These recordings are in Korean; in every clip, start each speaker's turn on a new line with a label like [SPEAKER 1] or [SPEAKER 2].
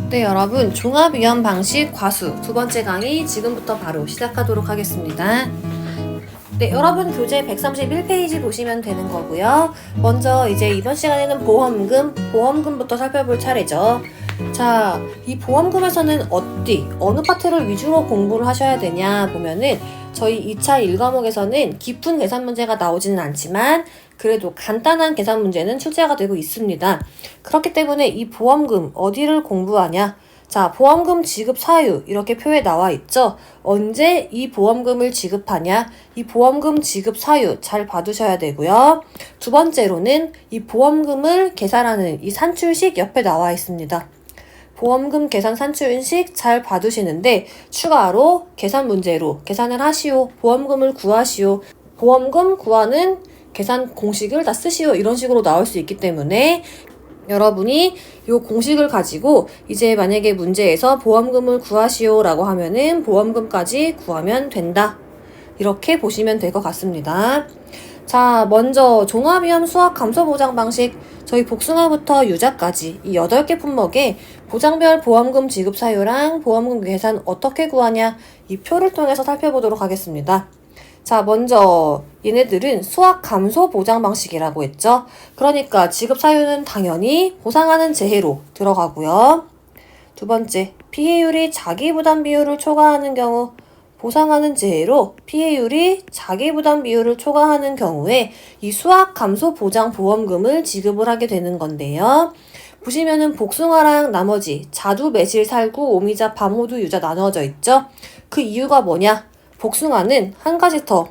[SPEAKER 1] 네, 여러분, 종합위험 방식 과수 두 번째 강의 지금부터 바로 시작하도록 하겠습니다. 네, 여러분 교재 131페이지 보시면 되는 거고요. 먼저 이제 이번 시간에는 보험금부터 살펴볼 차례죠. 자, 이 보험금에서는 어느 파트를 위주로 공부를 하셔야 되냐 보면은 저희 2차 1과목에서는 깊은 계산 문제가 나오지는 않지만 그래도 간단한 계산 문제는 출제가 되고 있습니다. 그렇기 때문에 이 보험금 어디를 공부하냐? 자, 보험금 지급 사유 이렇게 표에 나와 있죠. 언제 이 보험금을 지급하냐? 이 보험금 지급 사유 잘 봐두셔야 되고요. 두 번째로는 이 보험금을 계산하는 이 산출식 옆에 나와 있습니다. 보험금 계산 산출식 잘 봐두시는데 추가로 계산 문제로 계산을 하시오, 보험금을 구하시오, 보험금 구하는 계산 공식을 다 쓰시오 이런 식으로 나올 수 있기 때문에 여러분이 이 공식을 가지고 이제 만약에 문제에서 보험금을 구하시오 라고 하면은 보험금까지 구하면 된다. 이렇게 보시면 될 것 같습니다. 자, 먼저 종합위험 수학 감소 보장 방식 저희 복숭아부터 유자까지 이 8개 품목에 보장별 보험금 지급 사유랑 보험금 계산 어떻게 구하냐 이 표를 통해서 살펴보도록 하겠습니다. 자, 먼저 얘네들은 수학 감소 보장 방식이라고 했죠. 그러니까 지급 사유는 당연히 보상하는 재해로 들어가고요. 두 번째, 피해율이 자기 부담 비율을 초과하는 경우 보상하는 재해로 피해율이 자기 부담 비율을 초과하는 경우에 이 수학 감소 보장 보험금을 지급을 하게 되는 건데요. 보시면은 복숭아랑 나머지 자두, 매실, 살구, 오미자, 밤호두, 유자 나눠져 있죠. 그 이유가 뭐냐? 복숭아는 한 가지 더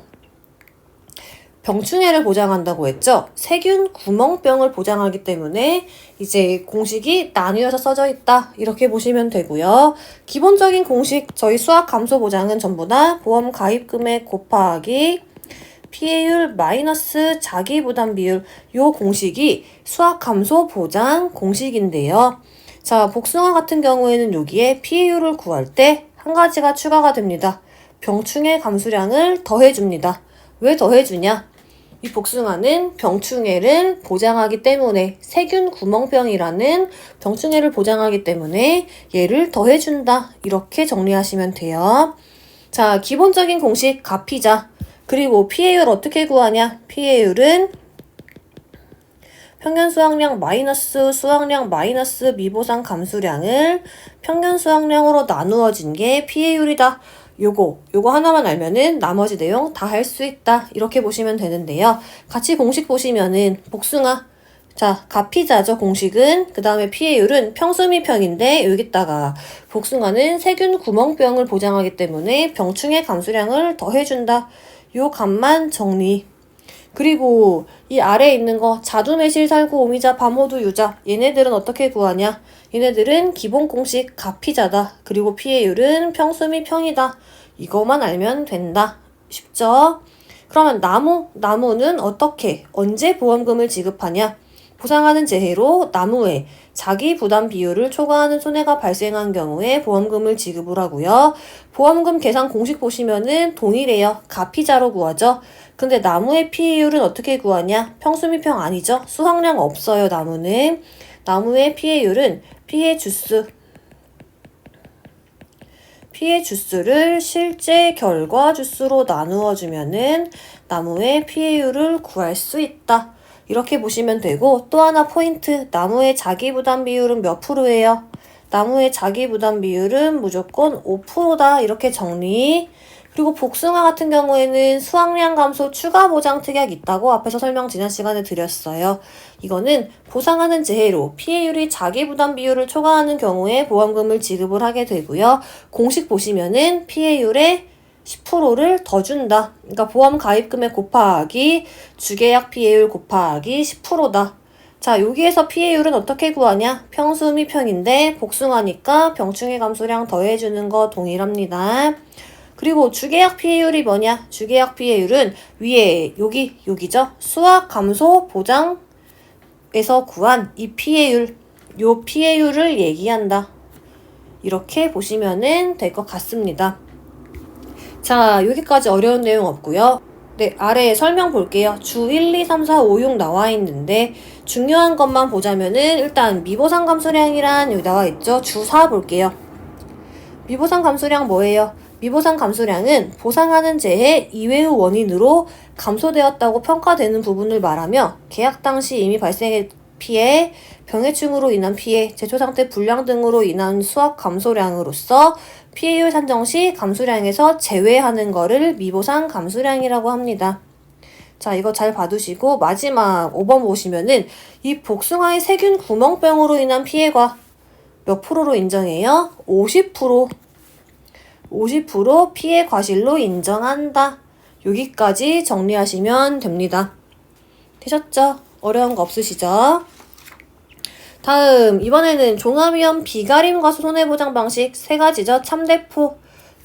[SPEAKER 1] 병충해를 보장한다고 했죠. 세균 구멍병을 보장하기 때문에 이제 공식이 나뉘어서 써져 있다. 이렇게 보시면 되고요. 기본적인 공식 저희 수학 감소 보장은 전부 다 보험 가입 금액 곱하기 피해율 마이너스 자기 부담 비율 요 공식이 수학 감소 보장 공식인데요. 자, 복숭아 같은 경우에는 여기에 피해율을 구할 때 한 가지가 추가가 됩니다. 병충해 감수량을 더해줍니다. 왜 더해주냐? 이 복숭아는 병충해를 보장하기 때문에 세균 구멍병이라는 병충해를 보장하기 때문에 얘를 더해준다. 이렇게 정리하시면 돼요. 자, 기본적인 공식 값이자 그리고 피해율 어떻게 구하냐? 피해율은 평균 수확량 마이너스 수확량 마이너스 미보상 감수량을 평균 수확량으로 나누어진 게 피해율이다. 요거 하나만 알면은 나머지 내용 다 할 수 있다. 이렇게 보시면 되는데요. 같이 공식 보시면은 복숭아. 자, 가피자죠, 공식은. 그 다음에 피해율은 평수미평인데 여기다가 복숭아는 세균 구멍병을 보장하기 때문에 병충해 감수량을 더해준다. 요 값만 정리. 그리고 이 아래에 있는 거 자두, 매실, 살구, 오미자, 밤호두, 유자 얘네들은 어떻게 구하냐? 얘네들은 기본 공식 가피자다. 그리고 피해율은 평수미 평이다. 이거만 알면 된다. 쉽죠? 그러면 나무는 어떻게 언제 보험금을 지급하냐? 보상하는 재해로 나무에 자기 부담 비율을 초과하는 손해가 발생한 경우에 보험금을 지급을 하고요. 보험금 계산 공식 보시면은 동일해요. 가피자로 구하죠. 근데 나무의 피해율은 어떻게 구하냐? 평수미평 아니죠? 수확량 없어요, 나무는. 나무의 피해율은 피해 주수를 실제 결과 주수로 나누어 주면은 나무의 피해율을 구할 수 있다. 이렇게 보시면 되고 또 하나 포인트 나무의 자기 부담 비율은 몇 프로예요? 나무의 자기 부담 비율은 무조건 5%다. 이렇게 정리. 그리고 복숭아 같은 경우에는 수확량 감소 추가 보장 특약 있다고 앞에서 설명 지난 시간에 드렸어요. 이거는 보상하는 재해로 피해율이 자기 부담 비율을 초과하는 경우에 보험금을 지급을 하게 되고요. 공식 보시면은 피해율의 10%를 더 준다. 그러니까 보험 가입금액 곱하기 주계약 피해율 곱하기 10%다. 자, 여기에서 피해율은 어떻게 구하냐? 평수미 평인데 복숭아니까 병충해 감소량 더해주는 거 동일합니다. 그리고 주계약 피해율이 뭐냐? 주계약 피해율은 위에 여기죠? 수학 감소 보장에서 구한 이 피해율, 요 피해율을 얘기한다. 이렇게 보시면은 될 것 같습니다. 자, 여기까지 어려운 내용 없고요. 네, 아래에 설명 볼게요. 주 1, 2, 3, 4, 5, 6 나와 있는데 중요한 것만 보자면은 일단 미보상 감소량이란 여기 나와 있죠. 주 4 볼게요. 미보상 감소량 뭐예요? 미보상 감소량은 보상하는 재해 이외의 원인으로 감소되었다고 평가되는 부분을 말하며 계약 당시 이미 발생한 피해, 병해충으로 인한 피해, 제초상태 불량 등으로 인한 수확 감소량으로서 피해율 산정 시 감소량에서 제외하는 거를 미보상 감소량이라고 합니다. 자, 이거 잘 봐두시고 마지막 5번 보시면은 이 복숭아의 세균 구멍병으로 인한 피해가 몇 프로로 인정해요? 50%. 50% 피해 과실로 인정한다. 여기까지 정리하시면 됩니다. 되셨죠? 어려운 거 없으시죠? 다음 이번에는 종합위험 비가림 과수 손해보장 방식 3가지죠. 참대포.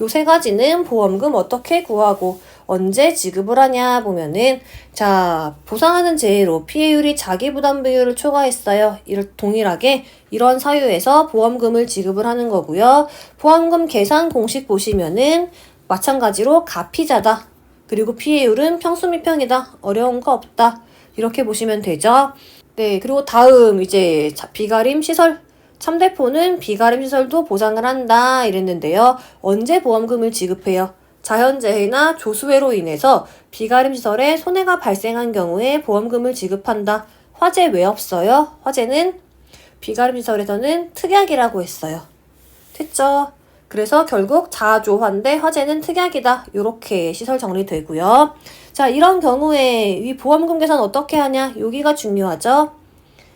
[SPEAKER 1] 요 3가지는 보험금 어떻게 구하고 언제 지급을 하냐 보면은 자 보상하는 재해로 피해율이 자기부담 비율을 초과했어요. 동일하게 이런 사유에서 보험금을 지급을 하는 거고요. 보험금 계산 공식 보시면은 마찬가지로 가피자다. 그리고 피해율은 평수미평이다. 어려운 거 없다. 이렇게 보시면 되죠. 네, 그리고 다음 이제 비가림 시설. 참대포는 비가림 시설도 보상을 한다 이랬는데요. 언제 보험금을 지급해요? 자연재해나 조수해로 인해서 비가림 시설에 손해가 발생한 경우에 보험금을 지급한다. 화재 왜 없어요? 화재는 비가림 시설에서는 특약이라고 했어요. 됐죠? 그래서 결국 자조화인데 화재는 특약이다. 이렇게 시설 정리되고요. 자, 이런 경우에 이 보험금 계산 어떻게 하냐? 여기가 중요하죠.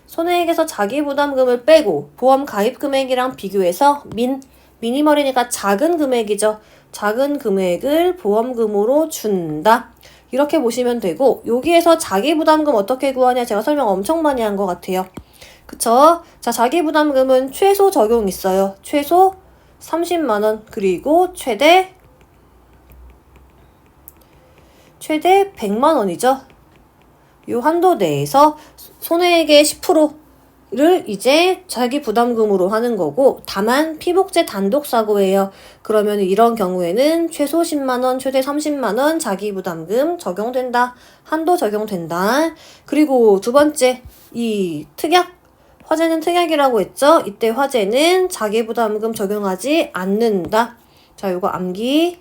[SPEAKER 1] 손해액에서 자기부담금을 빼고 보험 가입 금액이랑 비교해서 미니멀이니까 작은 금액이죠. 작은 금액을 보험금으로 준다. 이렇게 보시면 되고 여기에서 자기부담금 어떻게 구하냐 제가 설명 엄청 많이 한 것 같아요. 그쵸? 자, 자기부담금은 최소 적용 있어요. 최소 30만원 그리고 최대 100만원이죠. 요 한도 내에서 손해액의 10%를 이제 자기 부담금으로 하는 거고 다만 피복제 단독 사고예요. 그러면 이런 경우에는 최소 10만원, 최대 30만원 자기 부담금 적용된다. 한도 적용된다. 그리고 두 번째 이 특약 화재는 특약이라고 했죠. 이때 화재는 자기 부담금 적용하지 않는다. 자, 요거 암기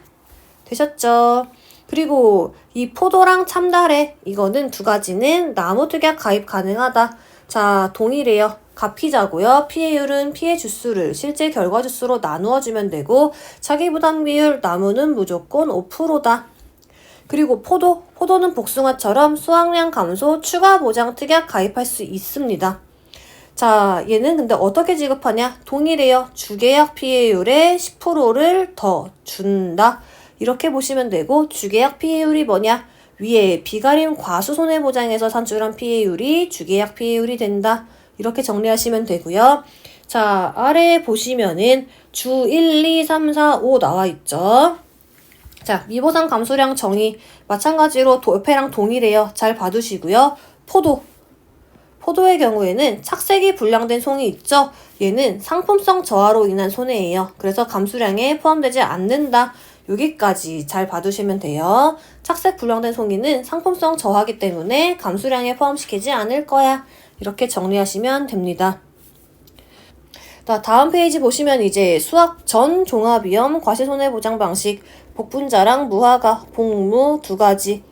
[SPEAKER 1] 되셨죠? 그리고 이 포도랑 참다래 이거는 두 가지는 나무 특약 가입 가능하다. 자, 동일해요. 가피자고요. 피해율은 피해 주수를 실제 결과 주수로 나누어 주면 되고 자기 부담 비율 나무는 무조건 5%다. 그리고 포도는 복숭아처럼 수확량 감소 추가 보장 특약 가입할 수 있습니다. 자, 얘는 근데 어떻게 지급하냐? 동일해요. 주계약 피해율의 10%를 더 준다. 이렇게 보시면 되고 주계약 피해율이 뭐냐? 위에 비가림 과수 손해보장에서 산출한 피해율이 주계약 피해율이 된다. 이렇게 정리하시면 되고요. 자, 아래에 보시면은 주 1, 2, 3, 4, 5 나와 있죠. 자, 미보상 감소량 정의 마찬가지로 옆에랑 동일해요. 잘 봐두시고요. 포도의 경우에는 착색이 불량된 송이 있죠? 얘는 상품성 저하로 인한 손해예요. 그래서 감수량에 포함되지 않는다. 여기까지 잘 봐두시면 돼요. 착색 불량된 송이는 상품성 저하기 때문에 감수량에 포함시키지 않을 거야. 이렇게 정리하시면 됩니다. 다음 페이지 보시면 이제 수확 전 종합위험 과실손해보장 방식 복분자랑 무화과, 복무 두 가지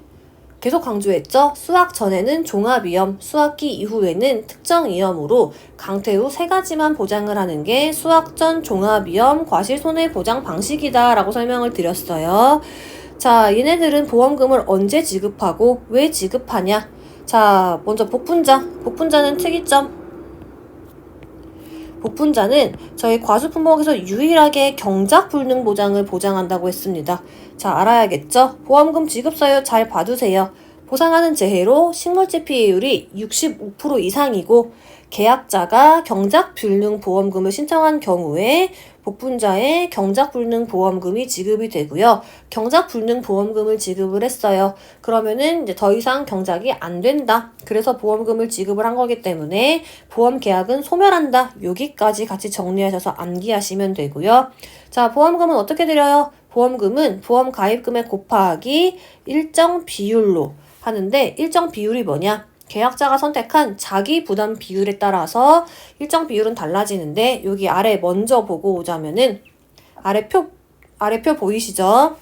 [SPEAKER 1] 계속 강조했죠. 수확 전에는 종합위험, 수확기 이후에는 특정 위험으로 강퇴 후 3가지만 보장을 하는 게 수확 전 종합위험 과실손해보장 방식이다 라고 설명을 드렸어요. 자, 얘네들은 보험금을 언제 지급하고 왜 지급하냐? 자, 먼저 복분자는 특이점. 복분자는 저희 과수품목에서 유일하게 경작 불능 보장을 보장한다고 했습니다. 자, 알아야겠죠? 보험금 지급 사유 잘 봐두세요. 보상하는 재해로 식물지 피해율이 65% 이상이고 계약자가 경작 불능 보험금을 신청한 경우에 복분자의 경작 불능 보험금이 지급이 되고요. 경작 불능 보험금을 지급을 했어요. 그러면은 이제 더 이상 경작이 안 된다. 그래서 보험금을 지급을 한 거기 때문에 보험 계약은 소멸한다. 여기까지 같이 정리하셔서 암기하시면 되고요. 자, 보험금은 어떻게 드려요? 보험금은 보험 가입금액 곱하기 일정 비율로 하는데 일정 비율이 뭐냐? 계약자가 선택한 자기 부담 비율에 따라서 일정 비율은 달라지는데 여기 아래 먼저 보고 오자면은 아래 표 보이시죠?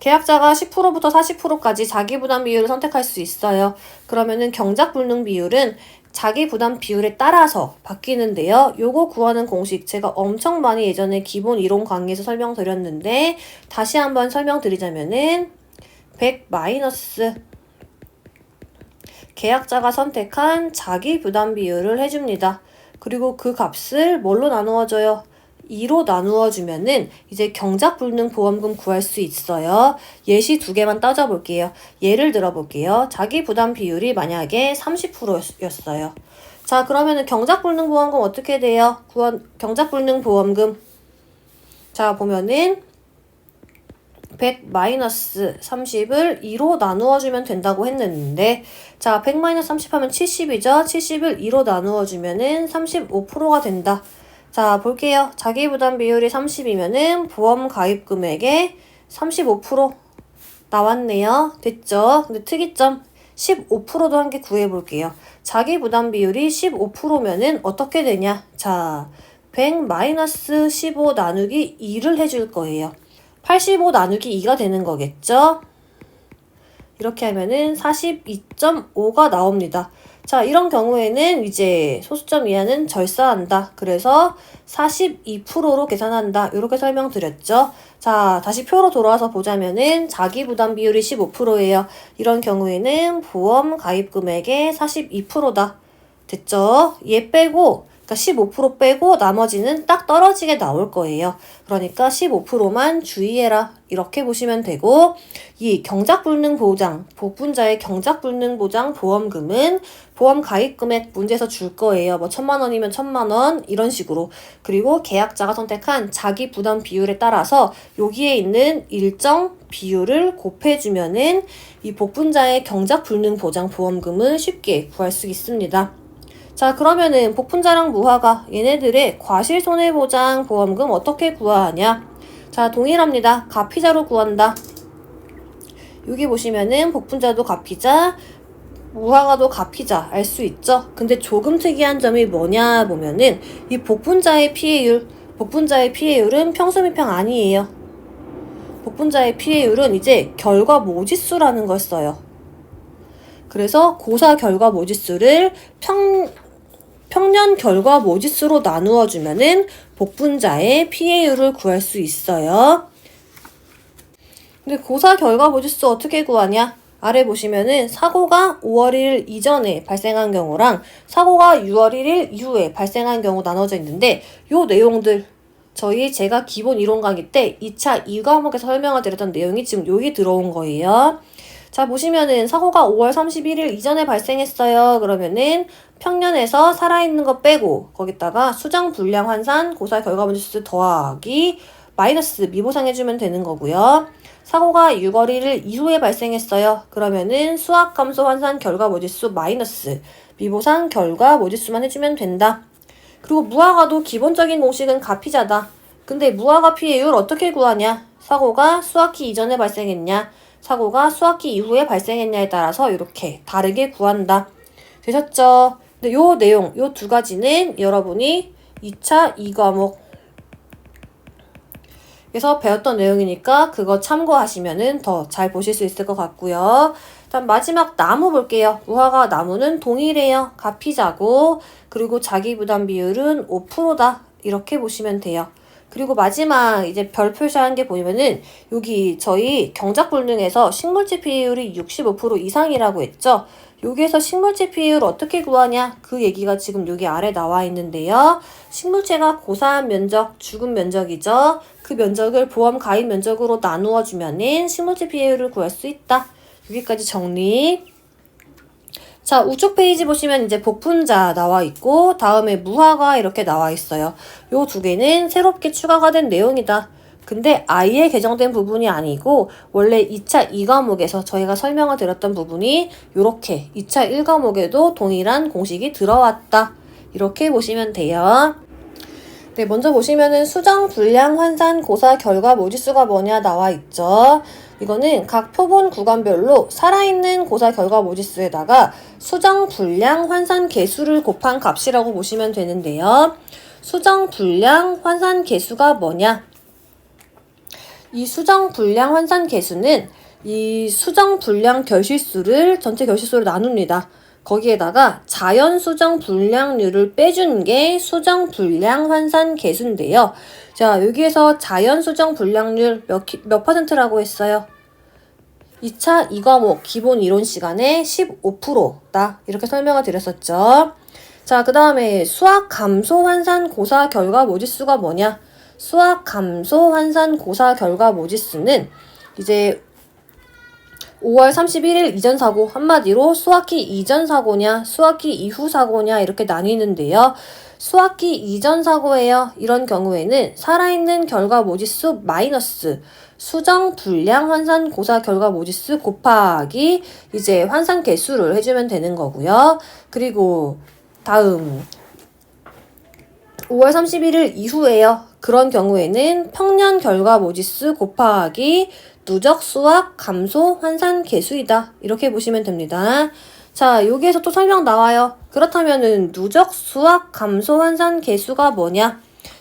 [SPEAKER 1] 계약자가 10%부터 40%까지 자기 부담 비율을 선택할 수 있어요. 그러면은 경작 불능 비율은 자기 부담 비율에 따라서 바뀌는데요. 요거 구하는 공식 제가 엄청 많이 예전에 기본 이론 강의에서 설명드렸는데 다시 한번 설명드리자면은 100 마이너스 계약자가 선택한 자기 부담 비율을 해줍니다. 그리고 그 값을 뭘로 나누어줘요? 2로 나누어주면은 이제 경작불능 보험금 구할 수 있어요. 예시 2개만 따져볼게요. 예를 들어볼게요. 자기 부담 비율이 만약에 30%였어요. 자, 그러면은 경작불능 보험금 어떻게 돼요? 경작불능 보험금. 자, 보면은 100 마이너스 30을 2로 나누어주면 된다고 했는데 자, 100 마이너스 30 하면 70이죠? 70을 2로 나누어주면은 35%가 된다. 자, 볼게요. 자기 부담 비율이 30이면은 보험 가입 금액의 35% 나왔네요. 됐죠? 근데 특이점 15%도 함께 구해볼게요. 자기 부담 비율이 15%면은 어떻게 되냐? 자, 100 마이너스 15 나누기 2를 해줄 거예요. 85 나누기 2가 되는 거겠죠? 이렇게 하면은 42.5가 나옵니다. 자, 이런 경우에는 이제 소수점 이하는 절사한다. 그래서 42%로 계산한다. 이렇게 설명드렸죠. 자, 다시 표로 돌아와서 보자면은 자기 부담 비율이 15%예요. 이런 경우에는 보험 가입 금액의 42%다. 됐죠? 얘 빼고 그러니까 15% 빼고 나머지는 딱 떨어지게 나올 거예요. 그러니까 15%만 주의해라. 이렇게 보시면 되고 이 경작불능 보장, 복분자의 경작불능 보장 보험금은 보험 가입 금액 문제에서 줄 거예요. 뭐 1,000만 원이면 1,000만 원 이런 식으로. 그리고 계약자가 선택한 자기 부담 비율에 따라서 여기에 있는 일정 비율을 곱해주면은 이 복분자의 경작불능 보장 보험금을 쉽게 구할 수 있습니다. 자, 그러면은 복분자랑 무화과 얘네들의 과실손해보장 보험금 어떻게 구하냐? 자, 동일합니다. 가피자로 구한다. 여기 보시면은 복분자도 가피자, 무화과도 가피자 알 수 있죠? 근데 조금 특이한 점이 뭐냐 보면은 이 복분자의 피해율은 평수미평 아니에요. 복분자의 피해율은 이제 결과 모지수라는 걸 써요. 그래서 고사 결과 모지수를 평년 결과 모지수로 나누어 주면은 복분자의 피해율을 구할 수 있어요. 근데 고사 결과 모지수 어떻게 구하냐? 아래 보시면은 사고가 5월 1일 이전에 발생한 경우랑 사고가 6월 1일 이후에 발생한 경우 나눠져 있는데 요 내용들 제가 기본 이론 강의 때 2차 2과목에서 설명을 드렸던 내용이 지금 여기 들어온 거예요. 자, 보시면은 사고가 5월 31일 이전에 발생했어요. 그러면은 평년에서 살아있는 거 빼고 거기다가 수정 불량 환산 고사 결과 모지수 더하기 마이너스 미보상해주면 되는 거고요. 사고가 6월 1일 이후에 발생했어요. 그러면은 수학 감소 환산 결과 모지수 마이너스 미보상 결과 모지수만 해주면 된다. 그리고 무화과도 기본적인 공식은 가피자다. 근데 무화과 피해율 어떻게 구하냐? 사고가 수학기 이전에 발생했냐? 사고가 수학기 이후에 발생했냐에 따라서 이렇게 다르게 구한다. 되셨죠? 근데 요 내용, 요 두 가지는 여러분이 2차 2과목 에서 배웠던 내용이니까 그거 참고하시면은 더 잘 보실 수 있을 것 같고요. 다음 마지막 나무 볼게요. 무화과 나무는 동일해요. 가피자고 그리고 자기 부담 비율은 5%다. 이렇게 보시면 돼요. 그리고 마지막 이제 별 표시한 게 보이면은 여기 저희 경작불능에서 식물지 피해율이 65% 이상이라고 했죠. 여기에서 식물지 피해율 어떻게 구하냐? 그 얘기가 지금 여기 아래 나와 있는데요. 식물체가 고사한 면적, 죽은 면적이죠. 그 면적을 보험 가입 면적으로 나누어 주면은 식물지 피해율을 구할 수 있다. 여기까지 정리. 자, 우측 페이지 보시면 이제 복분자 나와 있고 다음에 무화과 이렇게 나와 있어요. 요 두 개는 새롭게 추가가 된 내용이다. 근데 아예 개정된 부분이 아니고 원래 2차 2과목에서 저희가 설명을 드렸던 부분이 요렇게 2차 1과목에도 동일한 공식이 들어왔다. 이렇게 보시면 돼요. 네, 먼저 보시면은 수정, 분량, 환산, 고사, 결과, 모지수가 뭐냐 나와 있죠. 이거는 각 표본 구간별로 살아있는 고사, 결과, 모지수에다가 수정, 분량, 환산, 개수를 곱한 값이라고 보시면 되는데요. 수정, 분량, 환산, 개수가 뭐냐? 이 수정, 분량, 환산, 개수는 이 수정, 분량, 결실수를 전체 결실수로 나눕니다. 거기에다가 자연 수정 분량률을 빼준 게 수정 분량 환산 개수인데요. 자, 여기에서 자연 수정 분량률 몇 퍼센트라고 했어요? 2차 2과목 기본 이론 시간에 15%다. 이렇게 설명을 드렸었죠. 자, 그 다음에 수학 감소 환산 고사 결과 모지수가 뭐냐? 수학 감소 환산 고사 결과 모지수는 이제 5월 31일 이전 사고, 한마디로 수학기 이전 사고냐 수학기 이후 사고냐 이렇게 나뉘는데요. 수학기 이전 사고예요. 이런 경우에는 살아있는 결과 모지수 마이너스 수정 분량 환산 고사 결과 모지수 곱하기 이제 환산 개수를 해주면 되는 거고요. 그리고 다음 5월 31일 이후에요. 그런 경우에는 평년 결과 모지수 곱하기 누적 수학 감소 환산 개수이다. 이렇게 보시면 됩니다. 자, 여기에서 또 설명 나와요. 그렇다면은 누적 수학 감소 환산 개수가 뭐냐?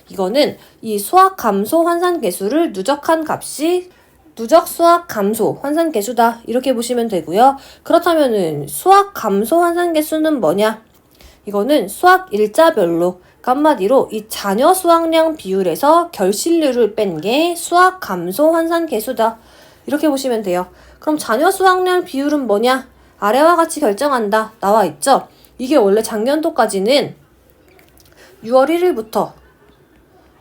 [SPEAKER 1] 이거는 이 수학 감소 환산 개수를 누적한 값이 누적 수학 감소 환산 개수다. 이렇게 보시면 되고요. 그렇다면은 수학 감소 환산 개수는 뭐냐? 이거는 수학 일자별로 한마디로 이 자녀 수학량 비율에서 결실률을 뺀 게 수학 감소 환산 개수다. 이렇게 보시면 돼요. 그럼 자녀 수학량 비율은 뭐냐? 아래와 같이 결정한다. 나와 있죠? 이게 원래 작년도까지는 6월 1일부터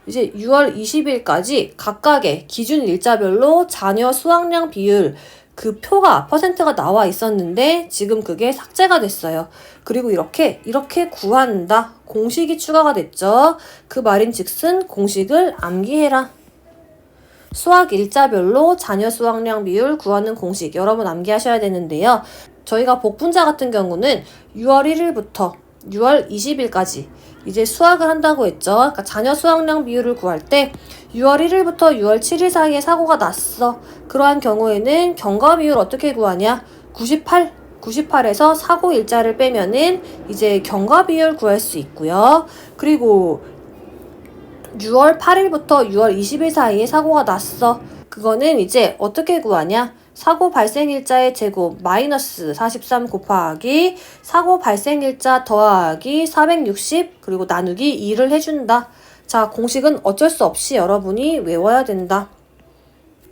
[SPEAKER 1] 이제 6월 20일까지 각각의 기준 일자별로 자녀 수학량 비율 그 표가 퍼센트가 나와 있었는데 지금 그게 삭제가 됐어요. 그리고 이렇게 구한다. 공식이 추가가 됐죠. 그 말인즉슨 공식을 암기해라. 수학 일자별로 자녀 수학량 비율 구하는 공식 여러분 암기하셔야 되는데요. 저희가 복분자 같은 경우는 6월 1일부터 6월 20일까지 이제 수학을 한다고 했죠. 그러니까 자녀 수학량 비율을 구할 때 6월 1일부터 6월 7일 사이에 사고가 났어. 그러한 경우에는 경과 비율 어떻게 구하냐? 98에서 사고 일자를 빼면은 이제 경과 비율 구할 수 있고요. 그리고 6월 8일부터 6월 20일 사이에 사고가 났어. 그거는 이제 어떻게 구하냐? 사고 발생일자의 제곱 마이너스 43 곱하기 사고 발생일자 더하기 460 그리고 나누기 2를 해준다. 자, 공식은 어쩔 수 없이 여러분이 외워야 된다.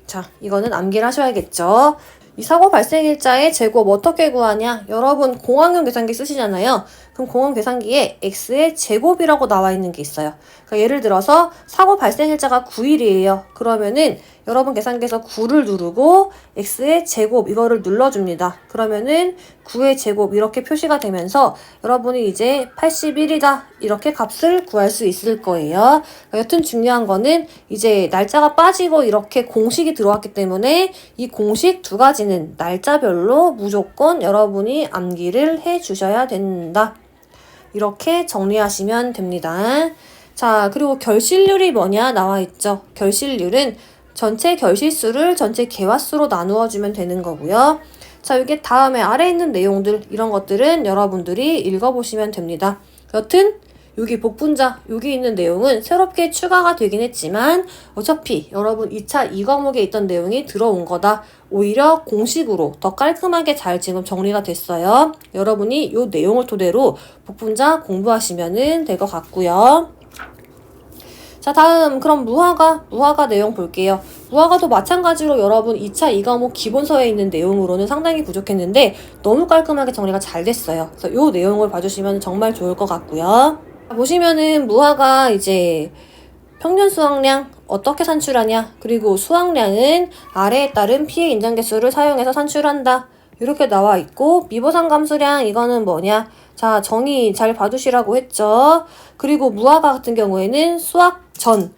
[SPEAKER 1] 자, 이거는 암기를 하셔야겠죠. 이 사고 발생일자의 제곱 어떻게 구하냐? 여러분 공학용 계산기 쓰시잖아요. 그럼 공학 계산기에 x의 제곱이라고 나와 있는 게 있어요. 그러니까 예를 들어서 사고 발생일자가 9일이에요. 그러면은 여러분 계산기에서 9를 누르고 x의 제곱 이거를 눌러줍니다. 그러면은 9의 제곱 이렇게 표시가 되면서 여러분이 이제 81이다 이렇게 값을 구할 수 있을 거예요. 여튼 중요한 거는 이제 날짜가 빠지고 이렇게 공식이 들어왔기 때문에 이 공식 두 가지는 날짜별로 무조건 여러분이 암기를 해 주셔야 된다. 이렇게 정리하시면 됩니다. 자, 그리고 결실률이 뭐냐 나와 있죠. 결실률은 전체 결실수를 전체 개화수로 나누어 주면 되는 거고요. 자, 이게 다음에 아래에 있는 내용들 이런 것들은 여러분들이 읽어보시면 됩니다. 여튼 여기 복분자 여기 있는 내용은 새롭게 추가가 되긴 했지만 어차피 여러분 2차 2과목에 있던 내용이 들어온 거다. 오히려 공식으로 더 깔끔하게 잘 지금 정리가 됐어요. 여러분이 이 내용을 토대로 복분자 공부하시면 될 것 같고요. 자, 다음 그럼 무화과 내용 볼게요. 무화과도 마찬가지로 여러분 2차 2과목 기본서에 있는 내용으로는 상당히 부족했는데 너무 깔끔하게 정리가 잘 됐어요. 그래서 이 내용을 봐주시면 정말 좋을 것 같고요. 보시면은 무화과 이제 평년 수확량 어떻게 산출하냐, 그리고 수확량은 아래에 따른 피해 인정 개수를 사용해서 산출한다. 이렇게 나와 있고 미보상 감수량 이거는 뭐냐? 자, 정의 잘 봐두시라고 했죠. 그리고 무화과 같은 경우에는 수학 전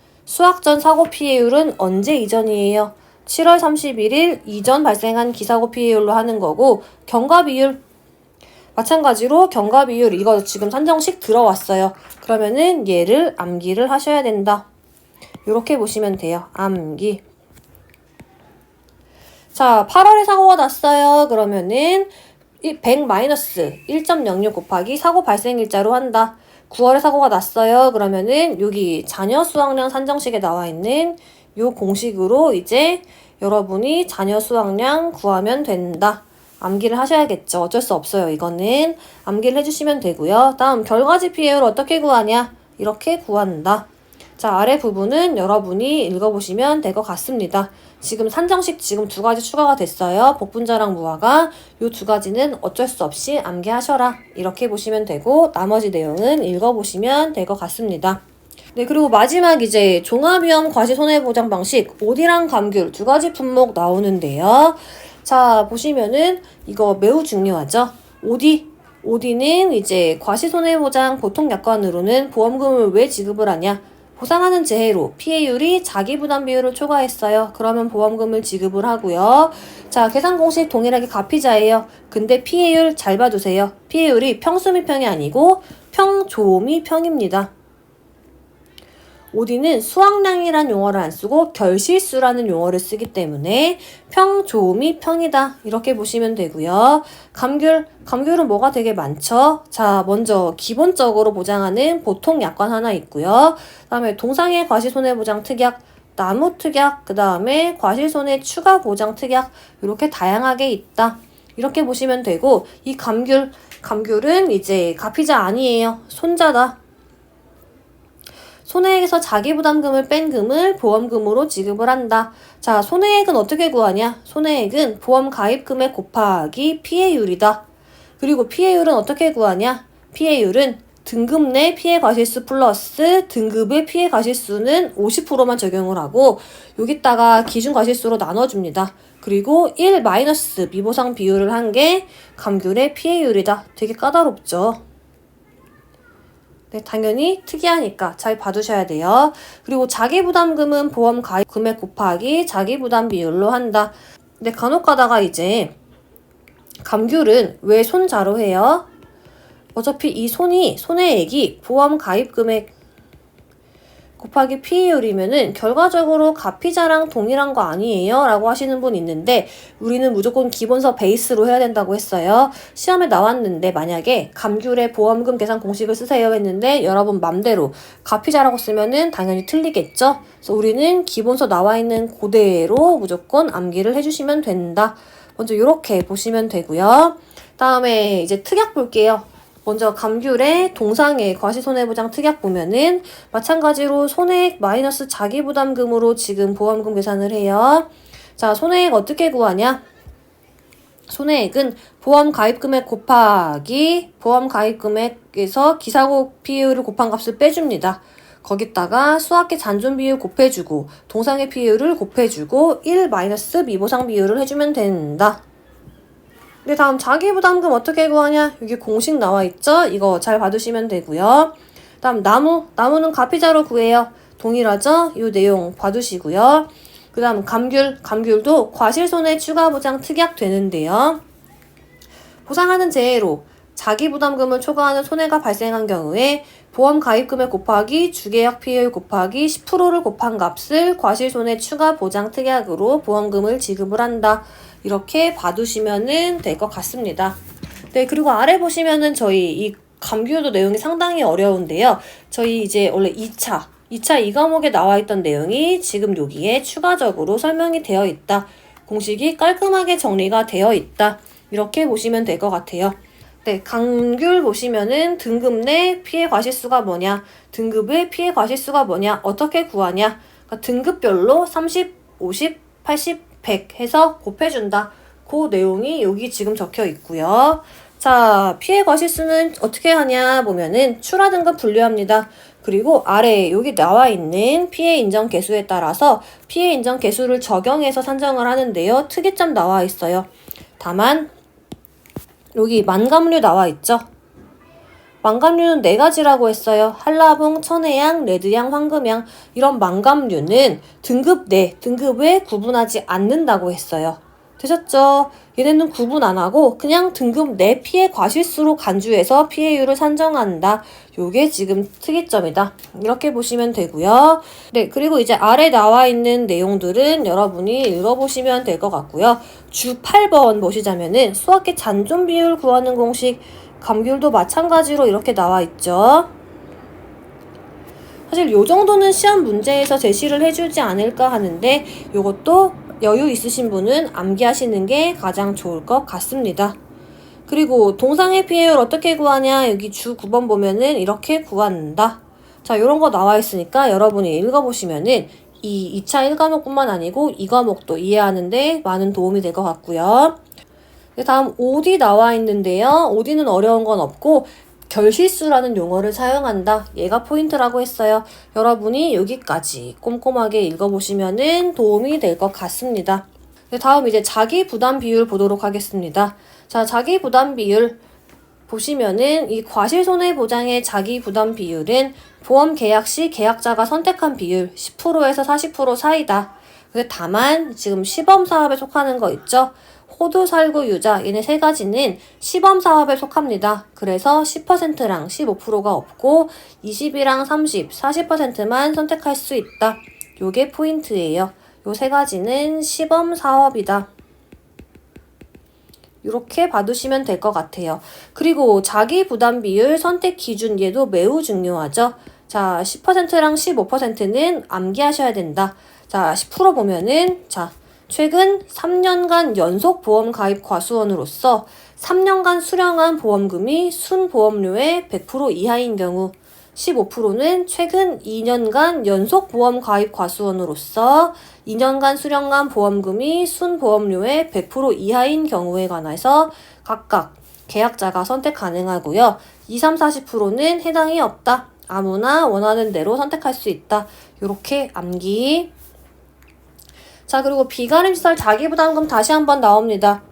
[SPEAKER 1] 사고 피해율은 언제 이전이에요? 7월 31일 이전 발생한 기사고 피해율로 하는 거고 경과 비율 마찬가지로 경과 비율 이거 지금 산정식 들어왔어요. 그러면은 얘를 암기를 하셔야 된다. 이렇게 보시면 돼요. 암기. 자, 8월에 사고가 났어요. 그러면은 100 마이너스 1.06 곱하기 사고 발생 일자로 한다. 9월에 사고가 났어요. 그러면은 여기 자녀 수확량 산정식에 나와 있는 요 공식으로 이제 여러분이 자녀 수확량 구하면 된다. 암기를 하셔야겠죠. 어쩔 수 없어요. 이거는 암기를 해주시면 되고요. 다음 결과지 피해율 어떻게 구하냐? 이렇게 구한다. 자, 아래 부분은 여러분이 읽어보시면 될 것 같습니다. 지금 산정식 지금 2가지 추가가 됐어요. 복분자랑 무화과. 요 2가지는 어쩔 수 없이 암기하셔라. 이렇게 보시면 되고 나머지 내용은 읽어보시면 될 것 같습니다. 네, 그리고 마지막 이제 종합위험 과시손해보장 방식 OD랑 감귤 2가지 품목 나오는데요. 자, 보시면은 이거 매우 중요하죠. OD는 이제 과시손해보장 보통약관으로는 보험금을 왜 지급을 하냐? 보상하는 재해로 피해율이 자기부담 비율을 초과했어요. 그러면 보험금을 지급을 하고요. 자, 계산 공식 동일하게 가피자예요. 근데 피해율 잘 봐주세요. 피해율이 평수미평이 아니고 평조미평입니다. OD는 수확량이란 용어를 안 쓰고 결실수라는 용어를 쓰기 때문에 평조미 평이다. 이렇게 보시면 되고요. 감귤은 뭐가 되게 많죠? 자, 먼저 기본적으로 보장하는 보통 약관 하나 있고요. 그 다음에 동상의 과실손해보장 특약, 나무 특약, 그 다음에 과실손해 추가 보장 특약 이렇게 다양하게 있다. 이렇게 보시면 되고 이 감귤은 이제 가피자 아니에요. 손자다. 손해액에서 자기부담금을 뺀 금을 보험금으로 지급을 한다. 자, 손해액은 어떻게 구하냐? 손해액은 보험 가입금액 곱하기 피해율이다. 그리고 피해율은 어떻게 구하냐? 피해율은 등급 내 피해 과실수 플러스 등급의 피해 과실수는 50%만 적용을 하고 여기다가 기준 과실수로 나눠줍니다. 그리고 1 마이너스 미보상 비율을 한 게 감귤의 피해율이다. 되게 까다롭죠? 네, 당연히 특이하니까 잘 봐두셔야 돼요. 그리고 자기부담금은 보험 가입 금액 곱하기 자기부담 비율로 한다. 근데 간혹 가다가 이제 감귤은 왜 손자로 해요? 어차피 이 손해액이 보험 가입 금액 곱하기 피해율이면은 결과적으로 가피자랑 동일한 거 아니에요? 라고 하시는 분 있는데 우리는 무조건 기본서 베이스로 해야 된다고 했어요. 시험에 나왔는데 만약에 감귤의 보험금 계산 공식을 쓰세요 했는데 여러분 맘대로 가피자라고 쓰면은 당연히 틀리겠죠? 그래서 우리는 기본서 나와 있는 그대로 무조건 암기를 해주시면 된다. 먼저 이렇게 보시면 되고요. 다음에 이제 특약 볼게요. 먼저 감귤의 동상의 과시손해보장 특약 보면은 마찬가지로 손해액 마이너스 자기부담금으로 지금 보험금 계산을 해요. 자, 손해액 어떻게 구하냐? 손해액은 보험 가입금액 곱하기 보험 가입금액에서 기사고 피해율을 곱한 값을 빼줍니다. 거기다가 수학계 잔존 비율 곱해주고 동상의 피해율을 곱해주고 1 마이너스 미보상 비율을 해주면 된다. 네, 다음 자기부담금 어떻게 구하냐? 여기 공식 나와 있죠? 이거 잘 봐두시면 되고요. 다음 나무는 가피자로 구해요. 동일하죠? 이 내용 봐두시고요. 그 다음 감귤도 과실손해 추가보장 특약 되는데요. 보상하는 재해로 자기부담금을 초과하는 손해가 발생한 경우에 보험 가입금액 곱하기 주계약 피해율 곱하기 10%를 곱한 값을 과실손해 추가 보장 특약으로 보험금을 지급을 한다. 이렇게 봐두시면은 될 것 같습니다. 네, 그리고 아래 보시면은 저희 이 감귤도 내용이 상당히 어려운데요. 저희 이제 원래 2차 이 과목에 나와 있던 내용이 지금 여기에 추가적으로 설명이 되어 있다. 공식이 깔끔하게 정리가 되어 있다. 이렇게 보시면 될 것 같아요. 네, 감귤 보시면은 등급 내 피해 과실수가 뭐냐, 등급의 피해 과실수가 뭐냐, 어떻게 구하냐, 그러니까 등급별로 30, 50, 80, 100 해서 곱해준다. 그 내용이 여기 지금 적혀 있고요. 자, 피해 과실수는 어떻게 하냐 보면은 출하 등급 분류합니다. 그리고 아래 여기 나와 있는 피해 인정 개수에 따라서 피해 인정 개수를 적용해서 산정을 하는데요. 특이점 나와 있어요. 다만 여기 만감류 나와 있죠. 만감류는 4가지라고 했어요. 한라봉, 천혜향, 레드향, 황금향. 이런 만감류는 등급 내 등급에 구분하지 않는다고 했어요. 되셨죠? 얘네는 구분 안 하고 그냥 등급 내 피해 과실수로 간주해서 피해율을 산정한다. 요게 지금 특이점이다. 이렇게 보시면 되고요. 네, 그리고 이제 아래 나와 있는 내용들은 여러분이 읽어보시면 될 것 같고요. 주 8번 보시자면은 수학계 잔존 비율 구하는 공식, 감귤도 마찬가지로 이렇게 나와 있죠. 사실 요 정도는 시험 문제에서 제시를 해주지 않을까 하는데 요것도 여유 있으신 분은 암기하시는 게 가장 좋을 것 같습니다. 그리고 동상의 피해율 어떻게 구하냐, 여기 주 9번 보면은 이렇게 구한다. 자, 요런 거 나와 있으니까 여러분이 읽어보시면은 이 2차 1과목뿐만 아니고 2과목도 이해하는데 많은 도움이 될 것 같고요. 다음 OD 나와 있는데요. OD는 어려운 건 없고 결실수라는 용어를 사용한다. 얘가 포인트라고 했어요. 여러분이 여기까지 꼼꼼하게 읽어보시면은 도움이 될 것 같습니다. 다음 이제 자기 부담 비율 보도록 하겠습니다. 자, 자기 부담 비율 보시면은 이 과실손해보장의 자기 부담 비율은 보험 계약 시 계약자가 선택한 비율 10%에서 40% 사이다. 근데 다만 지금 시범 사업에 속하는 거 있죠? 호두, 살구, 유자 얘네 세 가지는 시범 사업에 속합니다. 그래서 10%랑 15%가 없고 20이랑 30, 40%만 선택할 수 있다. 요게 포인트예요. 요 세 가지는 시범 사업이다. 이렇게 봐두시면 될 것 같아요. 그리고 자기 부담 비율 선택 기준 얘도 매우 중요하죠. 자, 10%랑 15%는 암기하셔야 된다. 자, 10% 보면은 자, 최근 3년간 연속 보험 가입 과수원으로서 3년간 수령한 보험금이 순보험료의 100% 이하인 경우, 15%는 최근 2년간 연속 보험 가입 과수원으로서 2년간 수령한 보험금이 순보험료의 100% 이하인 경우에 관해서 각각 계약자가 선택 가능하고요. 2, 3, 40%는 해당이 없다. 아무나 원하는 대로 선택할 수 있다. 요렇게 암기. 자, 그리고 비가림시설 자기부담금 다시 한번 나옵니다.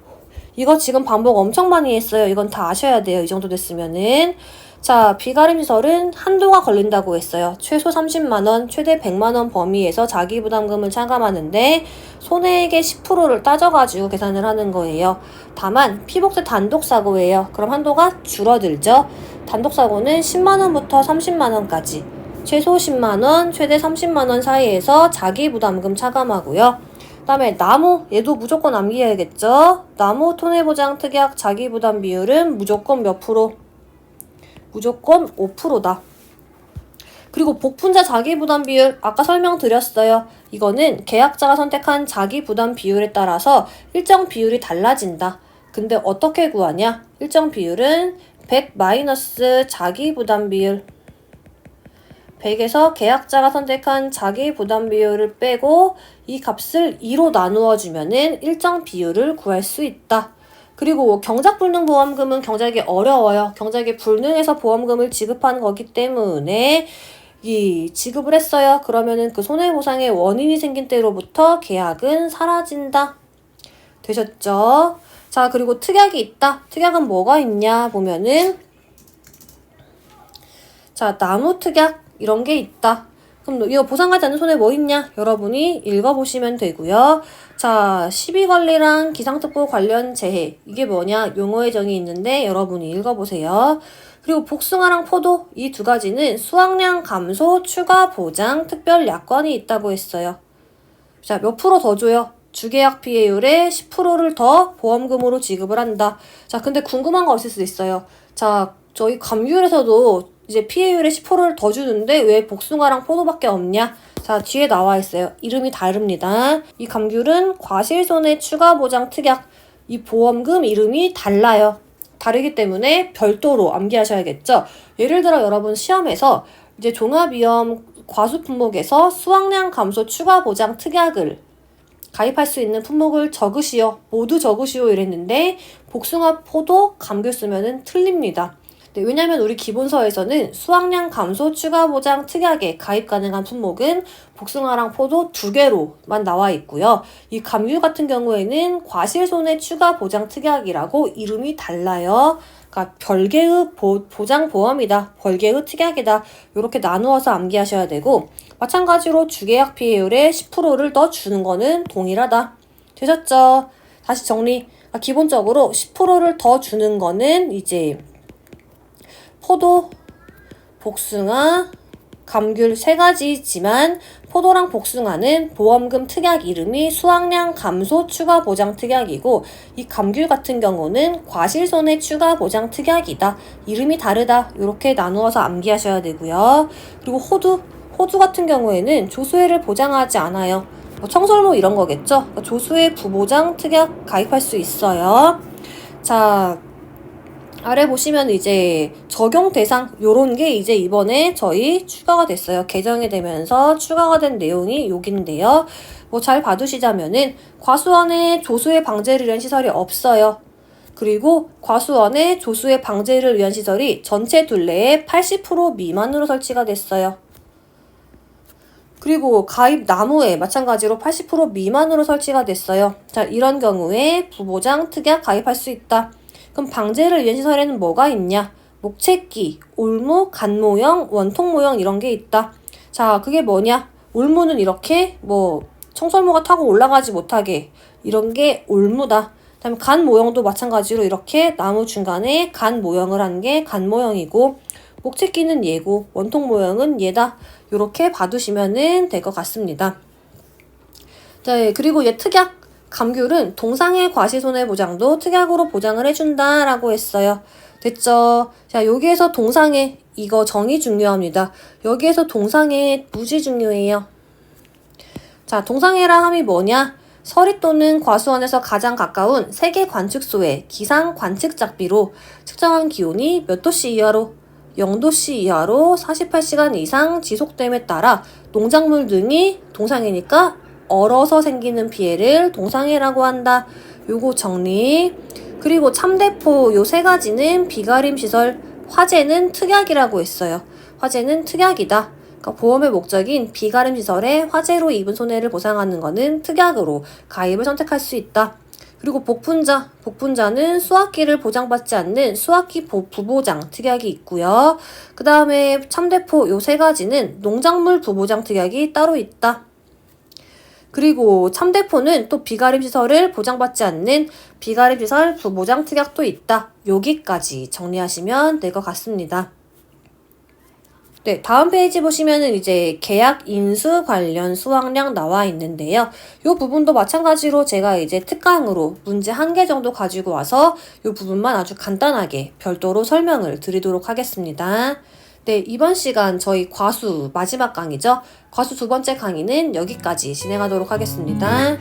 [SPEAKER 1] 이거 지금 반복 엄청 많이 했어요. 이건 다 아셔야 돼요. 이 정도 됐으면은. 자, 비가림시설은 한도가 걸린다고 했어요. 최소 30만원, 최대 100만원 범위에서 자기부담금을 차감하는데 손해액의 10%를 따져가지고 계산을 하는 거예요. 다만 피복세 단독사고예요. 그럼 한도가 줄어들죠. 단독사고는 10만원부터 30만원까지 최소 10만원, 최대 30만원 사이에서 자기부담금 차감하고요. 그 다음에 나무, 얘도 무조건 암기해야겠죠. 나무 손해보장 특약 자기부담 비율은 무조건 몇 프로? 무조건 5%다. 그리고 복분자 자기부담 비율 아까 설명드렸어요. 이거는 계약자가 선택한 자기부담 비율에 따라서 일정 비율이 달라진다. 근데 어떻게 구하냐? 일정 비율은 100 마이너스 자기부담 비율 100에서 계약자가 선택한 자기부담 비율을 빼고 이 값을 2로 나누어 주면은 일정 비율을 구할 수 있다. 그리고 경작불능 보험금은 경작이 어려워요. 경작이 불능해서 보험금을 지급한 거기 때문에 이 지급을 했어요. 그러면은 그 손해보상의 원인이 생긴 때로부터 계약은 사라진다. 되셨죠? 자, 그리고 특약이 있다. 특약은 뭐가 있냐 보면은 자, 나무 특약 이런 게 있다. 그럼 이거 보상하지 않는 손해 뭐 있냐? 여러분이 읽어보시면 되고요. 자, 시비관리랑 기상특보 관련 재해 이게 뭐냐? 용어의 정의 있는데 여러분이 읽어보세요. 그리고 복숭아랑 포도 이 두 가지는 수확량 감소 추가 보장 특별 약관이 있다고 했어요. 자, 몇 프로 더 줘요? 주계약 피해율의 10%를 더 보험금으로 지급을 한다. 자, 근데 궁금한 거 있을 수 있어요. 자, 저희 감귤에서도 이제 피해율의 10%를 더 주는데 왜 복숭아랑 포도밖에 없냐? 자, 뒤에 나와 있어요. 이름이 다릅니다. 이 감귤은 과실손해 추가보장 특약 이 보험금 이름이 달라요. 다르기 때문에 별도로 암기하셔야겠죠. 예를 들어 여러분 시험에서 이제 종합위험 과수 품목에서 수확량 감소 추가보장 특약을 가입할 수 있는 품목을 적으시오. 모두 적으시오 이랬는데 복숭아, 포도, 감귤 쓰면은 틀립니다. 네, 왜냐면 우리 기본서에서는 수확량 감소 추가 보장 특약에 가입 가능한 품목은 복숭아랑 포도 2개로만 나와 있고요. 이 감귤 같은 경우에는 과실손해 추가 보장 특약이라고 이름이 달라요. 그러니까 별개의 보장 보험이다. 별개의 특약이다. 이렇게 나누어서 암기하셔야 되고 마찬가지로 주계약 피해율의 10%를 더 주는 거는 동일하다. 되셨죠? 다시 정리. 기본적으로 10%를 더 주는 거는 이제 포도, 복숭아, 감귤 세 가지지만 포도랑 복숭아는 보험금 특약 이름이 수확량 감소 추가 보장 특약이고, 이 감귤 같은 경우는 과실손해 추가 보장 특약이다. 이름이 다르다. 이렇게 나누어서 암기하셔야 되고요. 그리고 호두 같은 경우에는 조수회를 보장하지 않아요. 청설모 이런 거겠죠. 조수회 부보장 특약 가입할 수 있어요. 자, 아래 보시면 이제 적용 대상 요런 게 이제 이번에 저희 추가가 됐어요. 개정이 되면서 추가가 된 내용이 여기인데요. 잘 봐두시자면은 과수원에 조수의 방제를 위한 시설이 없어요. 그리고 과수원에 조수의 방제를 위한 시설이 전체 둘레의 80% 미만으로 설치가 됐어요. 그리고 가입 나무에 마찬가지로 80% 미만으로 설치가 됐어요. 자, 이런 경우에 부보장 특약 가입할 수 있다. 그럼 방제를 위한 시설에는 뭐가 있냐? 목채끼, 올무, 간모형, 원통모형 이런 게 있다. 자, 그게 뭐냐? 올무는 이렇게 청설모가 타고 올라가지 못하게 이런 게 올무다. 그다음에 간 모형도 마찬가지로 이렇게 나무 중간에 간 모형을 한 게 간 모형이고, 목채끼는 얘고 원통 모형은 얘다. 요렇게 봐두시면 될 것 같습니다. 자, 그리고 얘 특약 감귤은 동상의 과실손해보장도 특약으로 보장을 해준다라고 했어요. 됐죠? 자, 여기에서 동상의 이거 정의 중요합니다. 여기에서 동상의 무지 중요해요. 자, 동상해라 함이 뭐냐? 서리 또는 과수원에서 가장 가까운 세계 관측소의 기상 관측 작비로 측정한 기온이 몇 도씨 이하로 0도씨 이하로 48시간 이상 지속됨에 따라 농작물 등이 동상해니까 얼어서 생기는 피해를 동상해라고 한다. 요거 정리. 그리고 참대포 요 세 가지는 비가림 시설, 화재는 특약이라고 했어요. 화재는 특약이다. 그러니까 보험의 목적인 비가림 시설에 화재로 입은 손해를 보상하는 것은 특약으로 가입을 선택할 수 있다. 그리고 복분자는 수확기를 보장받지 않는 수확기 부보장 특약이 있고요. 그 다음에 참대포 요 세 가지는 농작물 부보장 특약이 따로 있다. 그리고 참대포는 또 비가림 시설을 보장받지 않는 비가림 시설 부보장 특약도 있다. 여기까지 정리하시면 될 것 같습니다. 네, 다음 페이지 보시면은 이제 계약 인수 관련 수확량 나와 있는데요. 이 부분도 마찬가지로 제가 이제 특강으로 문제 1개 정도 가지고 와서 이 부분만 아주 간단하게 별도로 설명을 드리도록 하겠습니다. 네, 이번 시간 저희 과수 마지막 강의죠. 과수 두 번째 강의는 여기까지 진행하도록 하겠습니다.